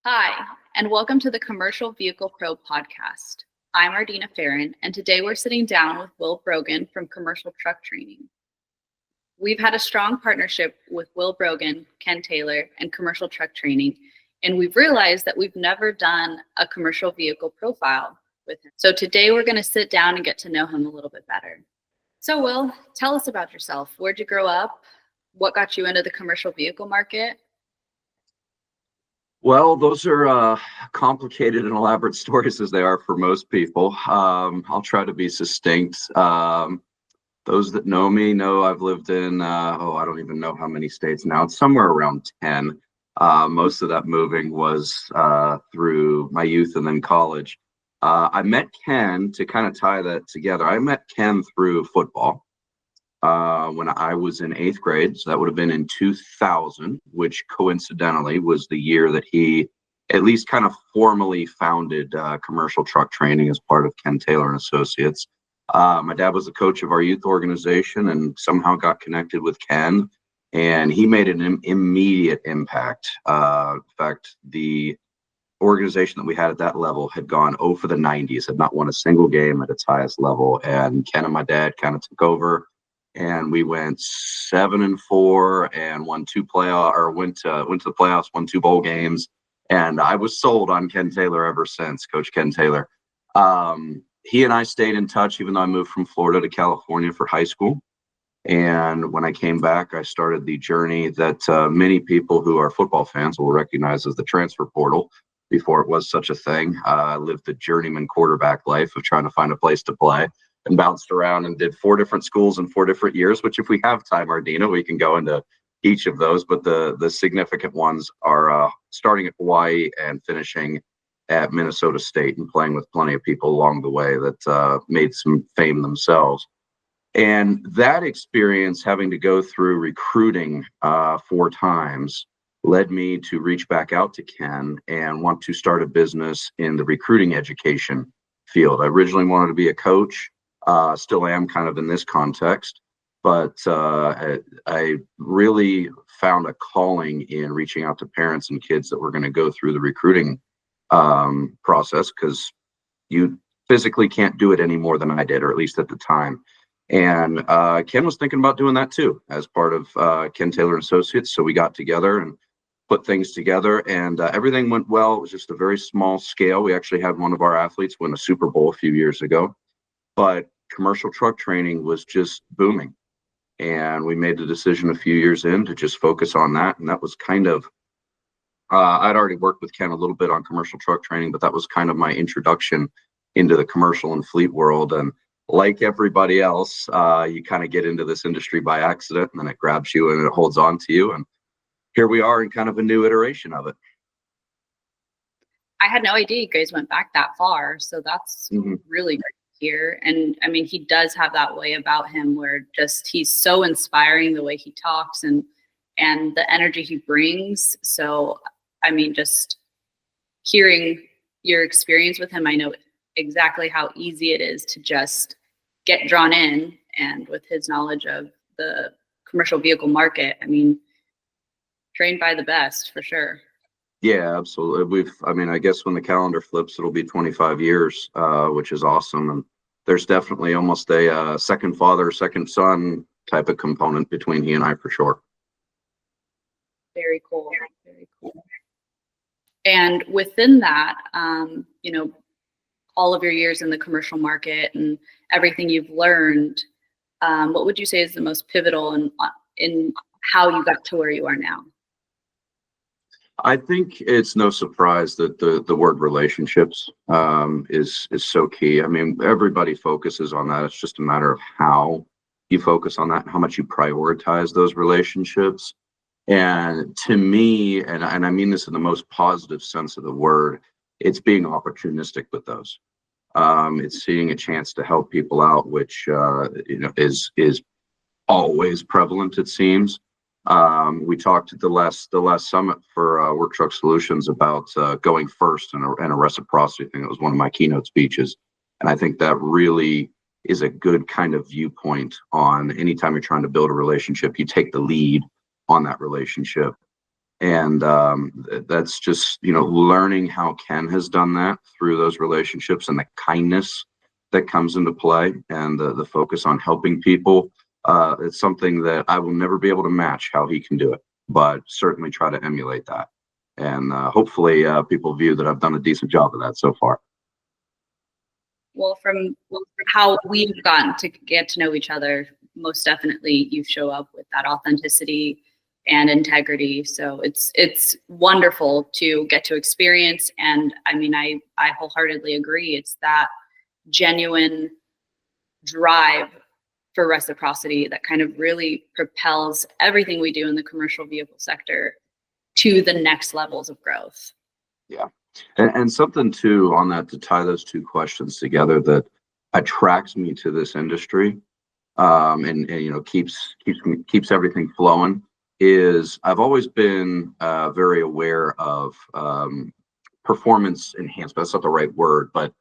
Hi, and welcome to the Commercial Vehicle Pro podcast. I'm Ardina Ferrin, and today we're sitting down with Will Brogan from Commercial Truck Training. We've had a strong partnership with Will Brogan, Ken Taylor, and Commercial Truck Training, and we've realized that we've never done a commercial vehicle profile with him. So today we're going to sit down and get to know him a little bit better. So Will, tell us about yourself. Where'd you grow up? What got you into the commercial vehicle market? Well, those are complicated and elaborate stories as they are for most people. I'll try to be succinct. Those that know me know I've lived in, I don't even know how many states now. It's somewhere around 10. Most of that moving was through my youth and then college. I met Ken, to kind of tie that together. I met Ken through football. When I was in 8th grade, so that would have been in 2000, which coincidentally was the year that he at least kind of formally founded Commercial Truck Training as part of Ken Taylor and Associates. My dad was the coach of our youth organization and somehow got connected with Ken, and he made an immediate impact. In fact, the organization that we had at that level had gone 0 for the 90s, had not won a single game at its highest level, and Ken and my dad kind of took over. And we went 7-4 and went to the playoffs, won 2 bowl games. And I was sold on Ken Taylor ever since, Coach Ken Taylor. He and I stayed in touch, even though I moved from Florida to California for high school. And when I came back, I started the journey that many people who are football fans will recognize as the transfer portal before it was such a thing. I lived the journeyman quarterback life of trying to find a place to play, and bounced around and did 4 different schools in 4 different years, which if we have time, Ardina, we can go into each of those. But the significant ones are starting at Hawaii and finishing at Minnesota State, and playing with plenty of people along the way that made some fame themselves. And that experience, having to go through recruiting 4 times, led me to reach back out to Ken and want to start a business in the recruiting education field. I originally wanted to be a coach. Still am kind of in this context, but I really found a calling in reaching out to parents and kids that were going to go through the recruiting process, because you physically can't do it any more than I did, or at least at the time. And Ken was thinking about doing that too, as part of Ken Taylor and Associates. So we got together and put things together, and everything went well. It was just a very small scale. We actually had one of our athletes win a Super Bowl a few years ago. But Commercial Truck Training was just booming. And we made the decision a few years in to just focus on that. And that was kind of, I'd already worked with Ken a little bit on Commercial Truck Training, but that was kind of my introduction into the commercial and fleet world. And like everybody else, you kind of get into this industry by accident, and then it grabs you and it holds on to you. And here we are in kind of a new iteration of it. I had no idea you guys went back that far. So that's really great to hear. And I mean, he does have that way about him where just he's so inspiring, the way he talks and the energy he brings. So, I mean, just hearing your experience with him, I know exactly how easy it is to just get drawn in. And with his knowledge of the commercial vehicle market, I mean, trained by the best for sure. Yeah, absolutely. I guess when the calendar flips, it'll be 25 years, which is awesome. And there's definitely almost a second father, second son type of component between he and I, for sure. Very cool. Very cool. And within that, all of your years in the commercial market and everything you've learned, what would you say is the most pivotal in how you got to where you are now? I think it's no surprise that the word relationships is so key. I mean, everybody focuses on that. It's just a matter of how you focus on that, how much you prioritize those relationships. And to me, and I mean this in the most positive sense of the word, it's being opportunistic with those. It's seeing a chance to help people out, which is always prevalent, it seems. We talked at the last summit for Work Truck Solutions about going first and a reciprocity thing. It was one of my keynote speeches, and I think that really is a good kind of viewpoint on anytime you're trying to build a relationship. You take the lead on that relationship. And that's just, learning how Ken has done that through those relationships and the kindness that comes into play, and the focus on helping people. It's something that I will never be able to match how he can do it, but certainly try to emulate that. And hopefully people view that I've done a decent job of that so far. Well, from how we've gotten to get to know each other, most definitely you show up with that authenticity and integrity. So it's wonderful to get to experience. And I mean, I wholeheartedly agree. It's that genuine drive for reciprocity that kind of really propels everything we do in the commercial vehicle sector to the next levels of growth. Yeah. And something too on that, to tie those two questions together, that attracts me to this industry, and keeps everything flowing, is I've always been very aware of performance enhancement. That's not the right word, but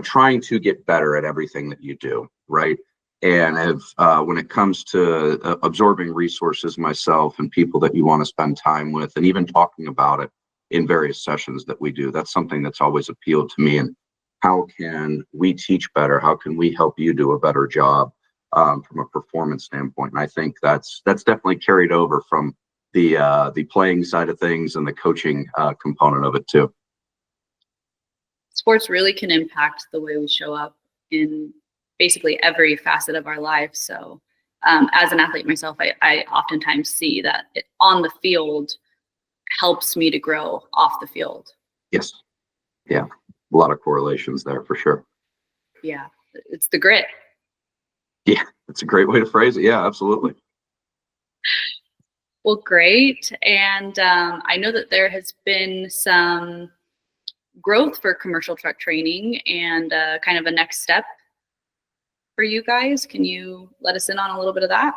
trying to get better at everything that you do, right? And when it comes to absorbing resources myself and people that you want to spend time with, and even talking about it in various sessions that we do, that's something that's always appealed to me. And how can we teach better? How can we help you do a better job from a performance standpoint? And I think that's definitely carried over from the playing side of things and the coaching component of it too. Sports really can impact the way we show up in basically every facet of our lives. So as an athlete myself, I oftentimes see that on the field helps me to grow off the field. Yes. Yeah. A lot of correlations there for sure. Yeah. It's the grit. Yeah. That's a great way to phrase it. Yeah, absolutely. Well, great. And I know that there has been some growth for commercial truck training and kind of a next step for you guys. Can you let us in on a little bit of that?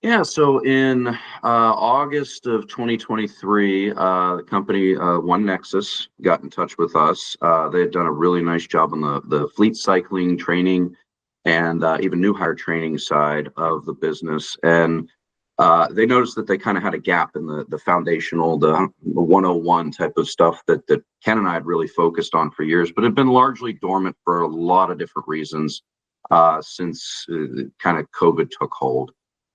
Yeah, so in August of 2023, the company One Nexus got in touch with us. They had done a really nice job on the fleet cycling training and even new hire training side of the business. And they noticed that they kind of had a gap in the foundational, the 101 type of stuff that Ken and I had really focused on for years, but had been largely dormant for a lot of different reasons since kind of COVID took hold.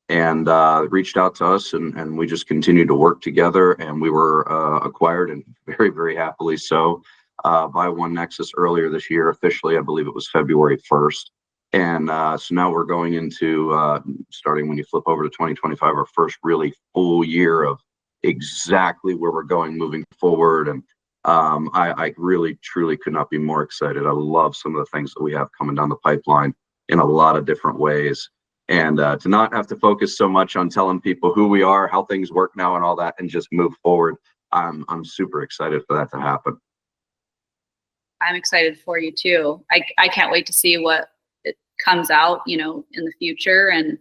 And reached out to us, and we just continued to work together, and we were acquired, and very, very happily so, by One Nexus earlier this year. Officially, I believe it was February 1st. And so now we're going into, starting when you flip over to 2025, our first really full year of exactly where we're going moving forward. And I really, truly could not be more excited. I love some of the things that we have coming down the pipeline in a lot of different ways. And to not have to focus so much on telling people who we are, how things work now and all that, and just move forward. I'm super excited for that to happen. I'm excited for you too. I can't wait to see what it comes out, in the future, and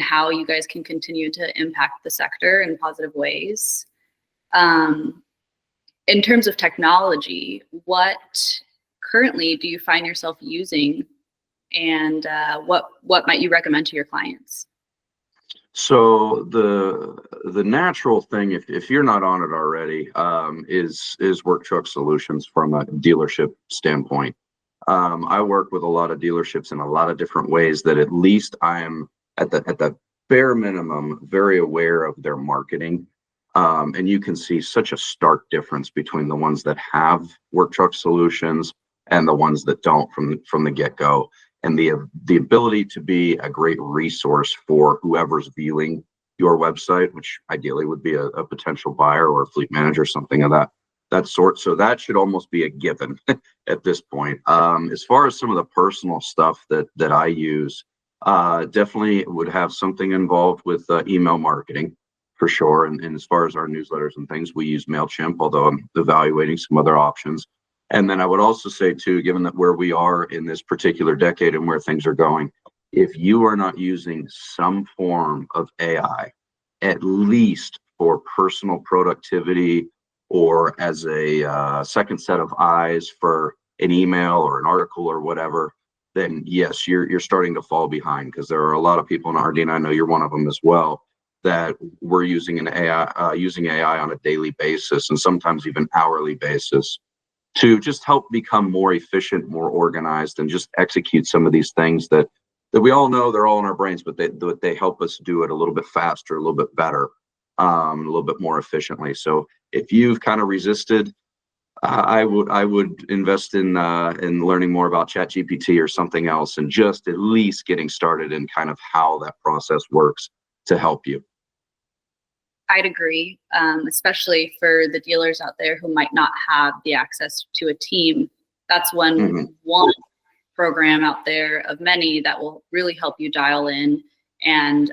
how you guys can continue to impact the sector in positive ways. In terms of technology, what currently do you find yourself using? And what might you recommend to your clients? So the natural thing, if you're not on it already, is Work Truck Solutions from a dealership standpoint. I work with a lot of dealerships in a lot of different ways that at least I'm at the bare minimum very aware of their marketing. And you can see such a stark difference between the ones that have Work Truck Solutions and the ones that don't from the get-go. And the ability to be a great resource for whoever's viewing your website, which ideally would be a potential buyer or a fleet manager, something of that sort. So that should almost be a given at this point. As far as some of the personal stuff that I use, definitely would have something involved with email marketing for sure. And as far as our newsletters and things, we use MailChimp, although I'm evaluating some other options. And then I would also say too, given that where we are in this particular decade and where things are going, if you are not using some form of AI, at least for personal productivity or as a second set of eyes for an email or an article or whatever, then yes, you're starting to fall behind, because there are a lot of people in Ardina, I know you're one of them as well, that we're using using AI on a daily basis and sometimes even hourly basis to just help become more efficient, more organized, and just execute some of these things that we all know they're all in our brains, but they help us do it a little bit faster, a little bit better, a little bit more efficiently. So if you've kind of resisted, I would invest in learning more about ChatGPT or something else, and just at least getting started in kind of how that process works to help you. I'd agree, especially for the dealers out there who might not have the access to a team. That's one program out there of many that will really help you dial in and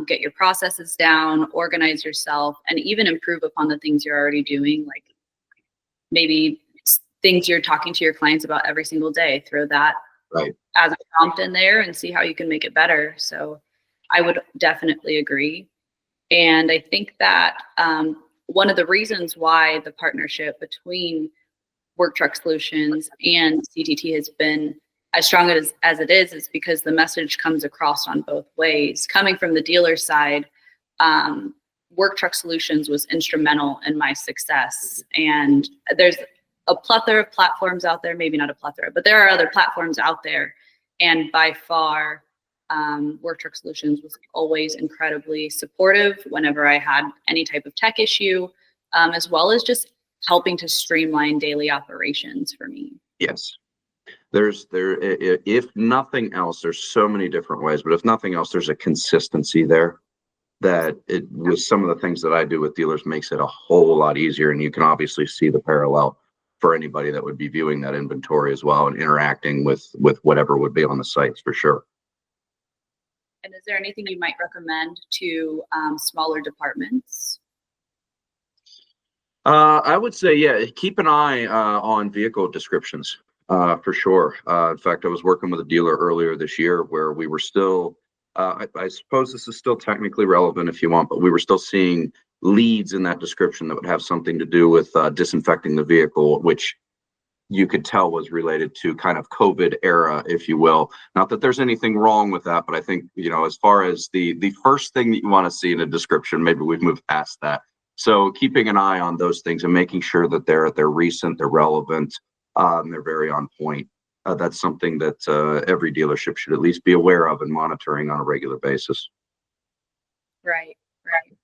get your processes down, organize yourself, and even improve upon the things you're already doing, like maybe things you're talking to your clients about every single day. Throw that as a prompt in there and see how you can make it better. So I would definitely agree. And I think that one of the reasons why the partnership between Work Truck Solutions and CTT has been as strong as it is because the message comes across on both ways. Coming from the dealer side, Work Truck Solutions was instrumental in my success. And there's a plethora of platforms out there, maybe not a plethora, but there are other platforms out there. And by far, Work Truck Solutions was always incredibly supportive whenever I had any type of tech issue, as well as just helping to streamline daily operations for me. Yes. If nothing else, there's so many different ways, but if nothing else, there's a consistency there that with some of the things that I do with dealers makes it a whole lot easier. And you can obviously see the parallel for anybody that would be viewing that inventory as well and interacting with whatever would be on the sites for sure. And is there anything you might recommend to smaller departments? I would say, yeah, keep an eye on vehicle descriptions for sure. In fact, I was working with a dealer earlier this year where we were still, I suppose this is still technically relevant if you want, but we were still seeing leads in that description that would have something to do with disinfecting the vehicle, which you could tell was related to kind of COVID era, if you will. Not that there's anything wrong with that, but I think, as far as the first thing that you want to see in a description, maybe we've moved past that. So keeping an eye on those things and making sure that they're recent, they're relevant, they're very on point. That's something that every dealership should at least be aware of and monitoring on a regular basis. Right.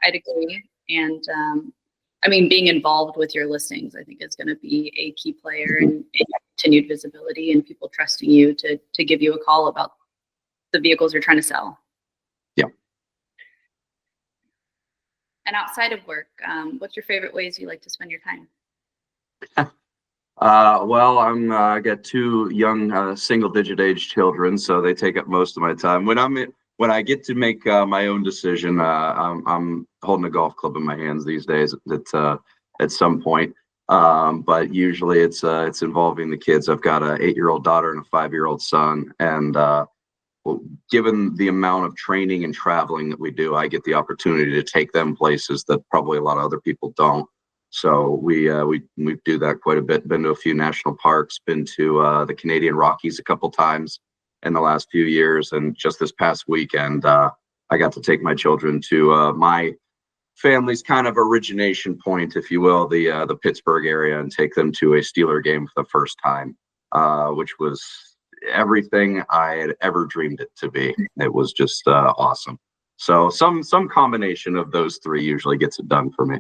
I'd agree. And I mean, being involved with your listings, I think, is going to be a key player in continued visibility and people trusting you to give you a call about the vehicles you're trying to sell. Yeah. And outside of work, what's your favorite ways you like to spend your time? Well, I got two young single-digit age children, so they take up most of my time. When I get to make my own decision, I'm holding a golf club in my hands these days at some point. But usually it's involving the kids. I've got an 8-year-old daughter and a 5-year-old son, and well, given the amount of training and traveling that we do, I get the opportunity to take them places that probably a lot of other people don't. So we do that quite a bit. Been to a few national parks, been to the Canadian Rockies a couple times in the last few years, and just this past weekend, I got to take my children to my family's kind of origination point, if you will, the Pittsburgh area, and take them to a Steeler game for the first time, which was everything I had ever dreamed it to be. It was just awesome. So some combination of those three usually gets it done for me.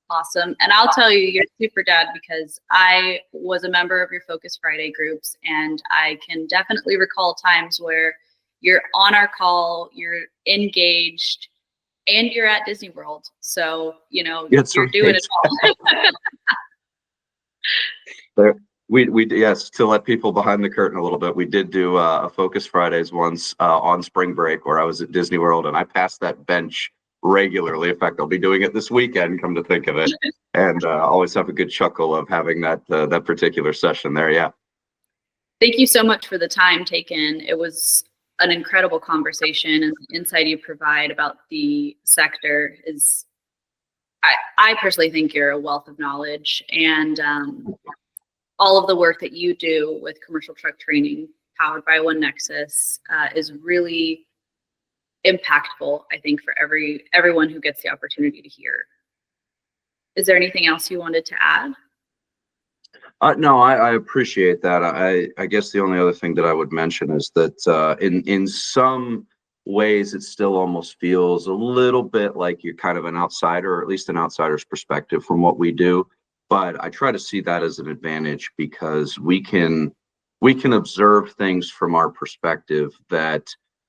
Awesome. And I'll tell you, you're super dad, because I was a member of your Focus Friday groups, and I can definitely recall times where you're on our call, you're engaged, and you're at Disney World. So, you're doing it all. Yes, to let people behind the curtain a little bit, we did do a Focus Fridays once on spring break where I was at Disney World, and I passed that bench regularly. In fact, I'll be doing it this weekend, come to think of it, and always have a good chuckle of having that particular session there. Yeah. Thank you so much for the time taken. It was an incredible conversation, and the insight you provide about the sector is, I personally think you're a wealth of knowledge, and all of the work that you do with commercial truck training powered by One Nexus is really impactful, I think, for everyone who gets the opportunity to hear. Is there anything else you wanted to add? No, I appreciate that. I guess the only other thing that I would mention is that in some ways it still almost feels a little bit like you're kind of an outsider, or at least an outsider's perspective from what we do. But I try to see that as an advantage, because we can observe things from our perspective that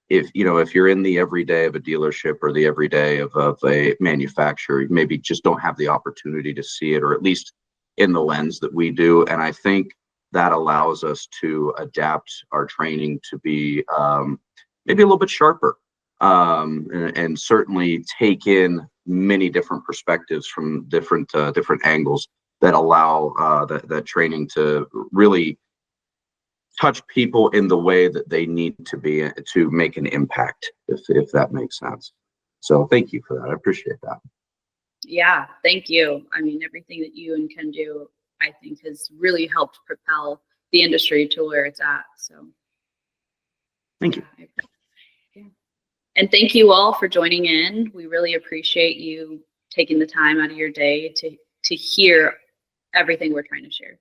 if you're in the everyday of a dealership or the everyday of a manufacturer, you maybe just don't have the opportunity to see it, or at least in the lens that we do. And I think that allows us to adapt our training to be maybe a little bit sharper, and certainly take in many different perspectives from different angles that allow that training to really touch people in the way that they need to be to make an impact, if that makes sense. So thank you for that. I appreciate that. Yeah, thank you. I mean, everything that you and Ken do, I think, has really helped propel the industry to where it's at. So thank you. Yeah. And thank you all for joining in. We really appreciate you taking the time out of your day to hear everything we're trying to share.